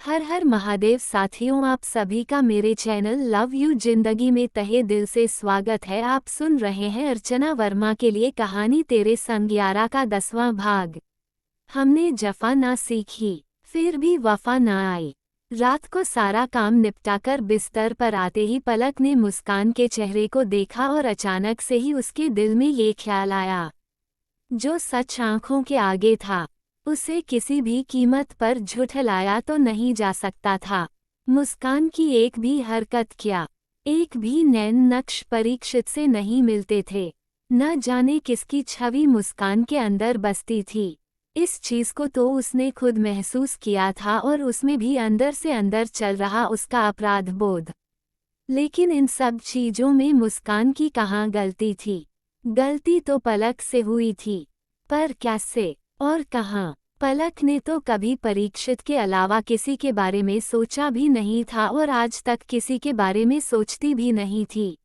हर हर महादेव साथियों, आप सभी का मेरे चैनल लव यू जिंदगी में तहे दिल से स्वागत है। आप सुन रहे हैं अर्चना वर्मा के लिए कहानी तेरे संग यारा का 10वां भाग। हमने जफा ना सीखी, फिर भी वफा ना आई। रात को सारा काम निपटाकर बिस्तर पर आते ही पलक ने मुस्कान के चेहरे को देखा और अचानक से ही उसके दिल में ये ख्याल आया, जो सच आंखों के आगे था उसे किसी भी कीमत पर झुठलाया तो नहीं जा सकता था। मुस्कान की एक भी हरकत, क्या एक भी नैन नक्श परीक्षित से नहीं मिलते थे। न जाने किसकी छवि मुस्कान के अंदर बसती थी। इस चीज को तो उसने खुद महसूस किया था और उसमें भी अंदर से अंदर चल रहा उसका अपराध बोध। लेकिन इन सब चीजों में मुस्कान की कहाँ गलती थी? गलती तो पलक से हुई थी, पर कैसे और कहाँ? पलक ने तो कभी परीक्षित के अलावा किसी के बारे में सोचा भी नहीं था और आज तक किसी के बारे में सोचती भी नहीं थी।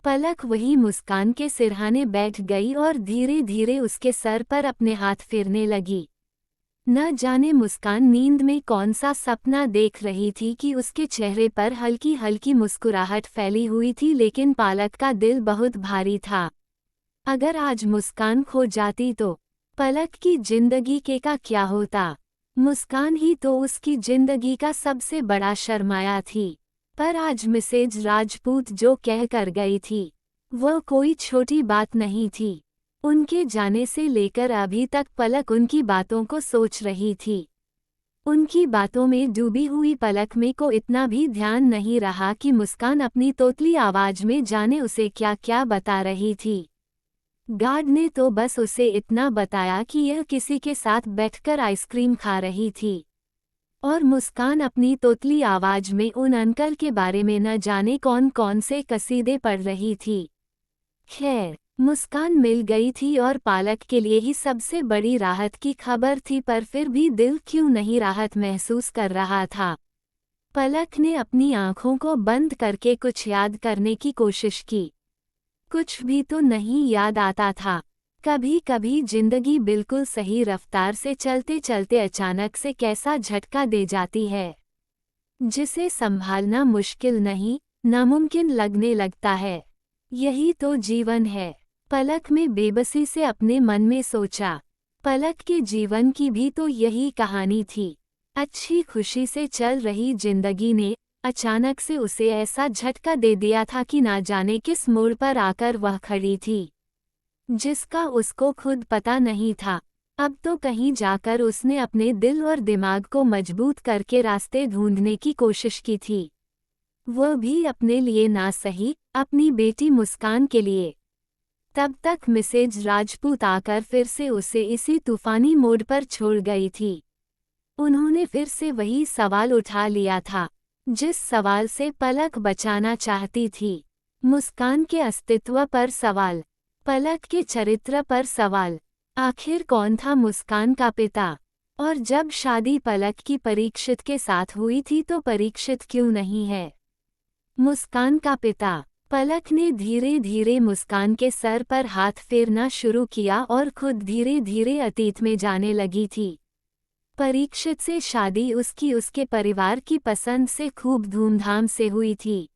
पलक वही मुस्कान के सिरहाने बैठ गई और धीरे धीरे उसके सर पर अपने हाथ फेरने लगी। न जाने मुस्कान नींद में कौन सा सपना देख रही थी कि उसके चेहरे पर हल्की हल्की मुस्कुराहट फैली हुई थी, लेकिन पलक का दिल बहुत भारी था। अगर आज मुस्कान खो जाती तो पलक की जिंदगी के का क्या होता? मुस्कान ही तो उसकी जिंदगी का सबसे बड़ा सरमाया थी। पर आज मिसेज राजपूत जो कह कर गई थी वह कोई छोटी बात नहीं थी। उनके जाने से लेकर अभी तक पलक उनकी बातों को सोच रही थी। उनकी बातों में डूबी हुई पलक में को इतना भी ध्यान नहीं रहा कि मुस्कान अपनी तोतली आवाज में जाने उसे क्या क्या बता रही थी। गार्ड ने तो बस उसे इतना बताया कि यह किसी के साथ बैठकर आइसक्रीम खा रही थी और मुस्कान अपनी तोतली आवाज में उन अंकल के बारे में न जाने कौन कौन से कसीदे पढ़ रही थी। खैर, मुस्कान मिल गई थी और पलक के लिए ही सबसे बड़ी राहत की खबर थी, पर फिर भी दिल क्यों नहीं राहत महसूस कर रहा था। पलक ने अपनी आंखों को बंद करके कुछ याद करने की कोशिश की। कुछ भी तो नहीं याद आता था। कभी कभी जिंदगी बिल्कुल सही रफ्तार से चलते चलते अचानक से कैसा झटका दे जाती है, जिसे संभालना मुश्किल नहीं नामुमकिन लगने लगता है। यही तो जीवन है। पलक में बेबसी से अपने मन में सोचा। पलक के जीवन की भी तो यही कहानी थी। अच्छी खुशी से चल रही जिंदगी ने अचानक से उसे ऐसा झटका दे दिया था कि ना जाने किस मोड़ पर आकर वह खड़ी थी, जिसका उसको खुद पता नहीं था। अब तो कहीं जाकर उसने अपने दिल और दिमाग को मजबूत करके रास्ते ढूंढने की कोशिश की थी, वह भी अपने लिए ना सही, अपनी बेटी मुस्कान के लिए। तब तक मिसेज राजपूत आकर फिर से उसे इसी तूफानी मोड़ पर छोड़ गई थी। उन्होंने फिर से वही सवाल उठा लिया था, जिस सवाल से पलक बचाना चाहती थी। मुस्कान के अस्तित्व पर सवाल, पलक के चरित्र पर सवाल। आखिर कौन था मुस्कान का पिता? और जब शादी पलक की परीक्षित के साथ हुई थी तो परीक्षित क्यों नहीं है मुस्कान का पिता? पलक ने धीरे धीरे मुस्कान के सर पर हाथ फेरना शुरू किया और खुद धीरे धीरे अतीत में जाने लगी थी। परीक्षित से शादी उसकी उसके परिवार की पसंद से खूब धूमधाम से हुई थी।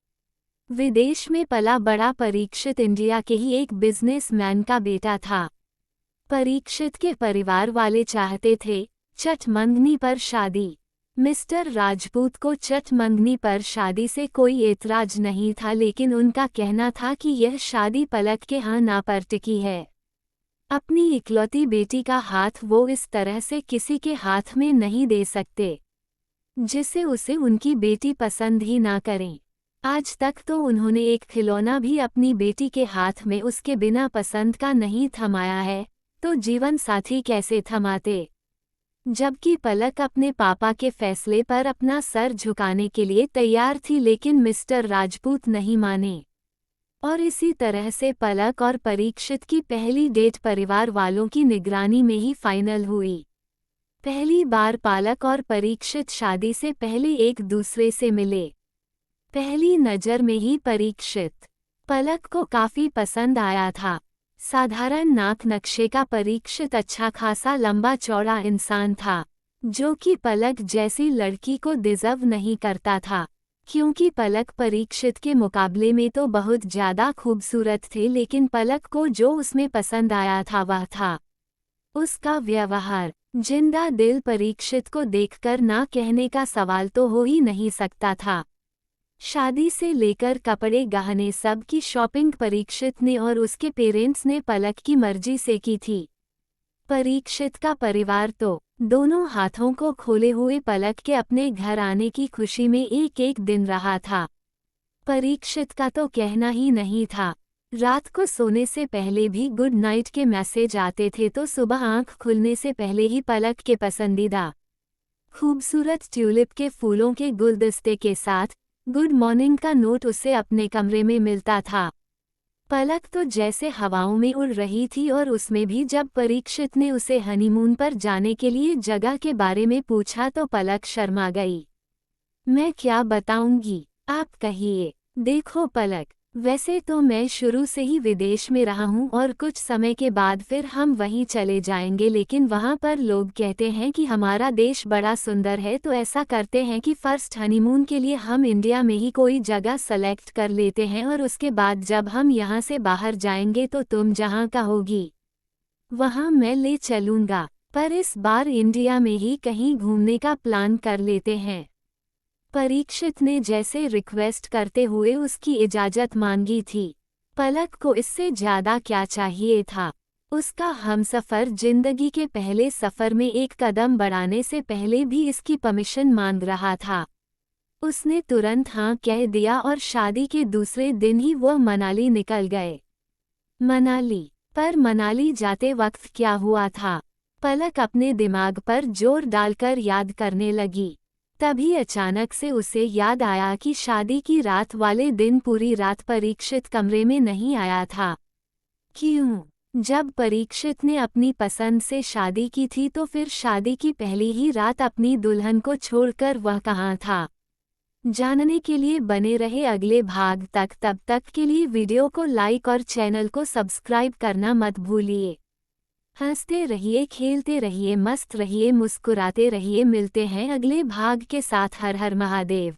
विदेश में पला बड़ा परीक्षित इंडिया के ही एक बिजनेसमैन का बेटा था। परीक्षित के परिवार वाले चाहते थे चट मंगनी पर शादी। मिस्टर राजपूत को चट मंगनी पर शादी से कोई एतराज नहीं था, लेकिन उनका कहना था कि यह शादी पलक के यहाँ ना पर टिकी है। अपनी इकलौती बेटी का हाथ वो इस तरह से किसी के हाथ में नहीं दे सकते जिसे उसे उनकी बेटी पसंद ही ना करें। आज तक तो उन्होंने एक खिलौना भी अपनी बेटी के हाथ में उसके बिना पसंद का नहीं थमाया है, तो जीवन साथी कैसे थमाते? जबकि पलक अपने पापा के फैसले पर अपना सर झुकाने के लिए तैयार थी, लेकिन मिस्टर राजपूत नहीं माने और इसी तरह से पलक और परीक्षित की पहली डेट परिवार वालों की निगरानी में ही फाइनल हुई। पहली बार पलक और परीक्षित शादी से पहले एक दूसरे से मिले। पहली नज़र में ही परीक्षित पलक को काफी पसंद आया था। साधारण नाक नक्शे का परीक्षित अच्छा खासा लंबा चौड़ा इंसान था। जो कि पलक जैसी लड़की को डिजर्व नहीं करता था, क्योंकि पलक परीक्षित के मुकाबले में तो बहुत ज्यादा खूबसूरत थे, लेकिन पलक को जो उसमें पसंद आया था वह था उसका व्यवहार। जिंदा दिल परीक्षित को देखकर ना कहने का सवाल तो हो ही नहीं सकता था। शादी से लेकर कपड़े गहने सब की शॉपिंग परीक्षित ने और उसके पेरेंट्स ने पलक की मर्जी से की थी। परीक्षित का परिवार तो दोनों हाथों को खोले हुए पलक के अपने घर आने की खुशी में एक एक दिन रहा था। परीक्षित का तो कहना ही नहीं था। रात को सोने से पहले भी गुड नाइट के मैसेज आते थे तो सुबह आंख खुलने से पहले ही पलक के पसंदीदा खूबसूरत ट्यूलिप के फूलों के गुलदस्ते के साथ गुड मॉर्निंग का नोट उसे अपने कमरे में मिलता था। पलक तो जैसे हवाओं में उड़ रही थी, और उसमें भी जब परीक्षित ने उसे हनीमून पर जाने के लिए जगह के बारे में पूछा तो पलक शर्मा गई। मैं क्या बताऊंगी, आप कहिए। देखो पलक, वैसे तो मैं शुरू से ही विदेश में रहा हूँ और कुछ समय के बाद फिर हम वहीं चले जाएंगे, लेकिन वहाँ पर लोग कहते हैं कि हमारा देश बड़ा सुंदर है, तो ऐसा करते हैं कि फर्स्ट हनीमून के लिए हम इंडिया में ही कोई जगह सेलेक्ट कर लेते हैं, और उसके बाद जब हम यहाँ से बाहर जाएंगे तो तुम जहाँ कहोगी वहाँ मैं ले चलूँगा, पर इस बार इंडिया में ही कहीं घूमने का प्लान कर लेते हैं। परीक्षित ने जैसे रिक्वेस्ट करते हुए उसकी इजाजत मांगी थी। पलक को इससे ज्यादा क्या चाहिए था। उसका हमसफर जिंदगी के पहले सफर में एक कदम बढ़ाने से पहले भी इसकी परमिशन मांग रहा था। उसने तुरंत हाँ कह दिया और शादी के दूसरे दिन ही वह मनाली निकल गए। मनाली जाते वक्त क्या हुआ था, पलक अपने दिमाग पर जोर डालकर याद करने लगी। तभी अचानक से उसे याद आया कि शादी की रात वाले दिन पूरी रात परीक्षित कमरे में नहीं आया था। क्यों? जब परीक्षित ने अपनी पसंद से शादी की थी तो फिर शादी की पहली ही रात अपनी दुल्हन को छोड़कर वह कहाँ था? जानने के लिए बने रहे अगले भाग तक। तब तक के लिए वीडियो को लाइक और चैनल को सब्सक्राइब करना मत भूलिए। हंसते रहिए, खेलते रहिए, मस्त रहिए, मुस्कुराते रहिए। मिलते हैं अगले भाग के साथ। हर हर महादेव।